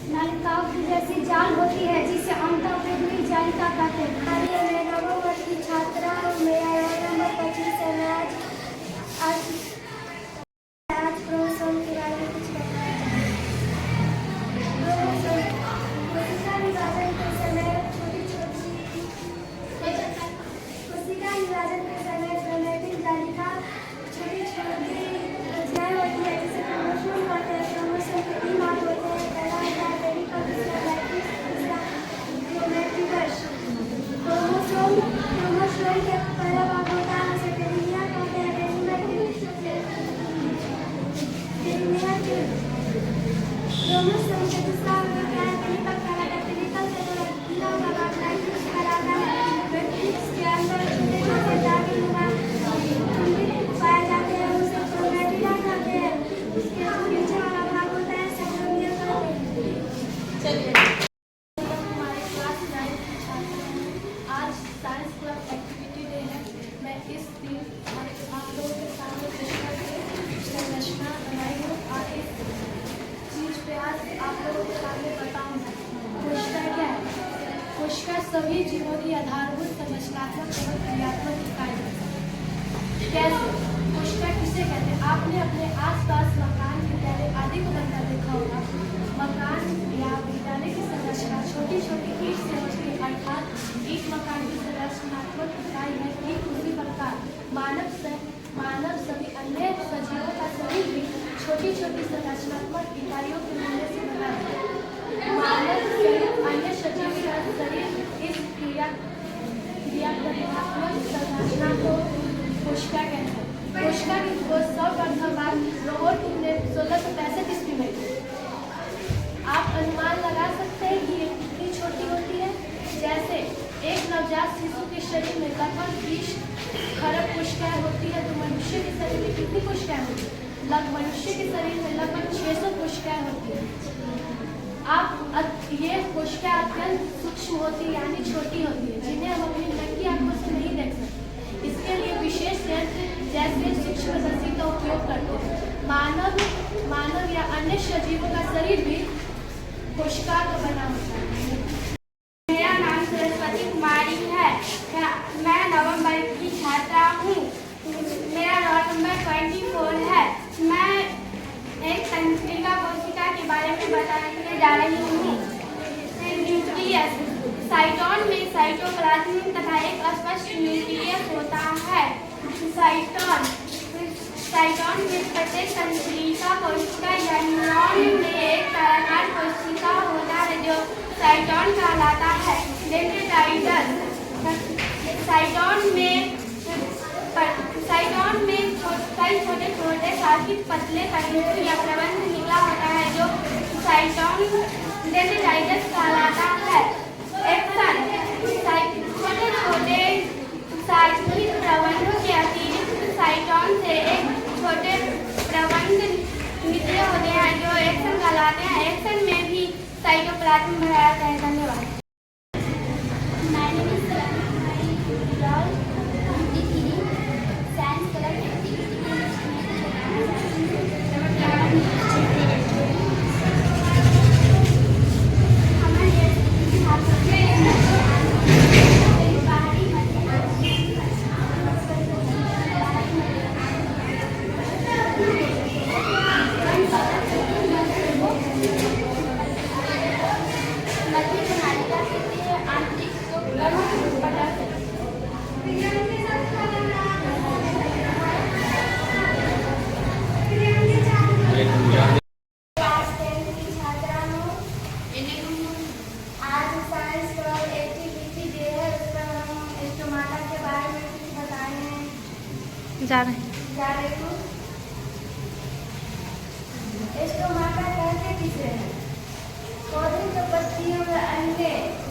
E: नलिकाओं की जैसी जाल होती है जिसे आमतौर पर भी जालिका कहते हैं। मैं नवम वर्ष की छात्रा हूँ। मेरा रोल नंबर 25 है। मैं आज क्रोमोसोम के बारे में कुछ बताना चाहूँगी। कोशिका विभाजन के समय क्रोमैटिन जालिका छोटी रचनाएं होती है जिसे क्रोमोसोम कहते हैं। क्रोमोसोम के 3 भाग होते हैं। पहला होता है पेरिकल, दूसरा लैटिस, तीसरा क्रोमैटिकस। क्रोमोसोम के पहला भाग होता है उसे पेरिनिया कहते हैं। पेरिनिया के क्रोमोसोम के दूसरा भाग होता है पेरिकल कहलाता है। पेरिकल के दूसरा भाग लैटिस कहलाता है। लैटिस के अंदर छोटे दागे पाए जाते हैं उसे क्रोमैटिना कहते हैं। उसके नीचे वाला भाग होता है सेंट्रोमियर कहते हैं।
A: चलिए
D: हमारे क्लास 9 की छात्रा हूँ। आज साइंस क्लब एक्टिविटी डे है। मैं इस दिन आप लोगों के सामने कोशिका की संरचना बनाई हूँ और इस चीज़ पे आज आप लोगों के सामने बताऊँगा। कोशिका क्या है? कोशिका सभी जीवों की आधारभूत संरचनात्मक एवं क्रियात्मक इकाई है। कैसे? कोशिका किसे कहते हैं? आपने अपने आसपास मकान, विद्यालय आदि को बनता देखा होगा। मकान या विद्यालय की संरचना छोटी छोटी ईंट से होती है, अर्थात ईंट मकान की संरचनात्मक इकाई है। ठीक उसी प्रकार मानव सभी अन्य सजीवों का शरीर भी छोटी छोटी संरचनात्मक इकाइयों के मिलने से बना है। मानव सहित अन्य सजीवों का शरीर इस क्रियात्मक संरचना को कोशिका कहते हैं। कोशिका की खोज सर्वप्रथम बार रोबोट ने 1665 ईस्वी में की। आप अनुमान लगा सकते हैं कि ये कितनी छोटी होती है। जैसे एक नवजात शिशु के शरीर में लगभग 20 खरब कोशिकाएं होती है, तो मनुष्य के शरीर में कितनी कोशिकाएं होती है? मनुष्य के शरीर में लगभग 600 कोशिकाएं होती है। ये कोशिकाएं अत्यंत सूक्ष्म होती है, यानी छोटी होती है, जिन्हें हम अपनी नंगी आंखों से नहीं देख सकते। इसके लिए विशेष यंत्र जैसे सूक्ष्मदर्शी का उपयोग करते हैं। मानव या अन्य सजीवों का शरीर भी कोशिका का बना होता है।
E: मेरा नाम सरस्वती कुमारी है। मैं नवम वर्ग की छात्रा हूँ। मेरा रोल नंबर 24 है। मैं एक तंत्रिका कोशिका के बारे में बताने जा रही हूँ। न्यूक्लियस। साइटोन में साइटोप्लाज्म तथा एक अस्पष्ट न्यूक्लियस होता है। साइटोन में प्रत्येक तंत्रिका कोशिका या न्यूरॉन में एक ताराकार कोशिका होता है जो साइटोन कहलाता है। डेंड्राइट्स। साइटोन में कई छोटे छोटे शाखित पतले तंतु या प्रबंध निकला होता है जो साइटोन डेंड्राइट्स कहलाता है। एक्सन। छोटे छोटे शाखित प्रबंधों के अतिरिक्त साइटोन से एक छोटे प्रबंध निकले होते हैं जो एक्सन कहलाते हैं। एक्सन में भी साइटोप्लाज्म भरा रहता है। धन्यवाद।
A: जा रहे हैं।
E: स्टोमाटा कहते किसे हैं? पौधे के पत्तियों में अन्य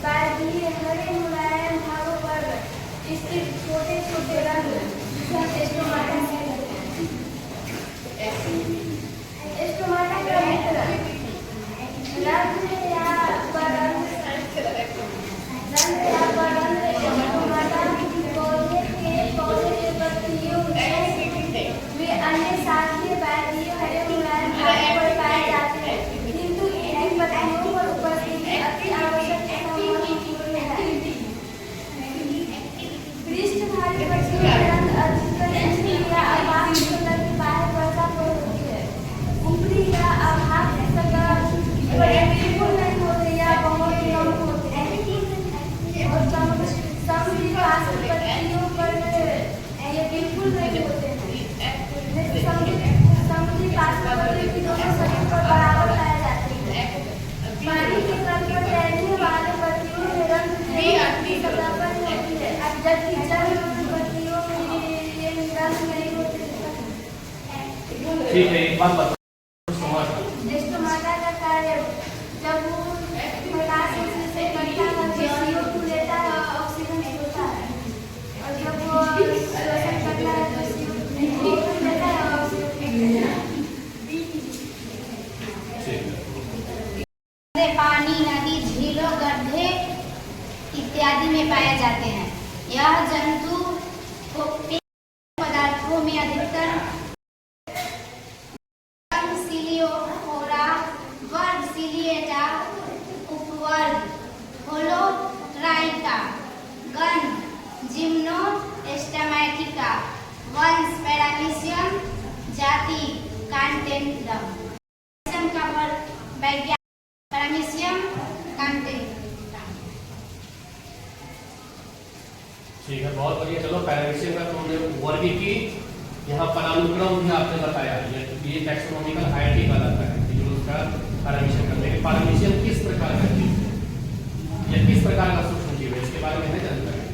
E: बारीक हरे मुलायम भागों पर स्थित छोटे छोटे रंग स्टोमाटा कहते हैं। स्टोमाटा का मित्र रंग या बरंग स्टोमाटा पौधे के पत्तियों में वे अन्य शाखीय बारीक हरे मुलायम भागों पर पाए जाते हैं, किंतु इन्हीं पत्तियों पर उपस्थित
C: ठीक है, एक बात बताओ समाज का।
E: स्टोमाटा का कार्य जब वो प्रकाश से इकट्ठा करके CO2 लेता है, ऑक्सीजन छोड़ता है, और जब वो श्वसन करता है तो CO2 लेता है, ऑक्सीजन फेंकता है।
D: पानी, नदी, झीलों, गड्ढे इत्यादि में पाए जाते हैं। यह जंतु पदार्थों में अधिकतर सिलियोफोरा वर्ग, सिलिएटा उपवर्ग, होलोट्राइका गण, जिम्नोस्टोमैटिका वंश, पैरामीशियम जाति, कांटेंडम का वैज्ञानिक पैरामीशियम कांटेंडम।
C: ठीक है, बहुत बढ़िया। चलो पैरामीशियम का तुमने वर्ग की, यहाँ पदानुक्रम भी आपने बताया, ये टैक्सोनॉमिकल हायरार्की कहलाता है, जो उसका पैरामीशियम करने के। पैरामीशियम किस प्रकार का चीज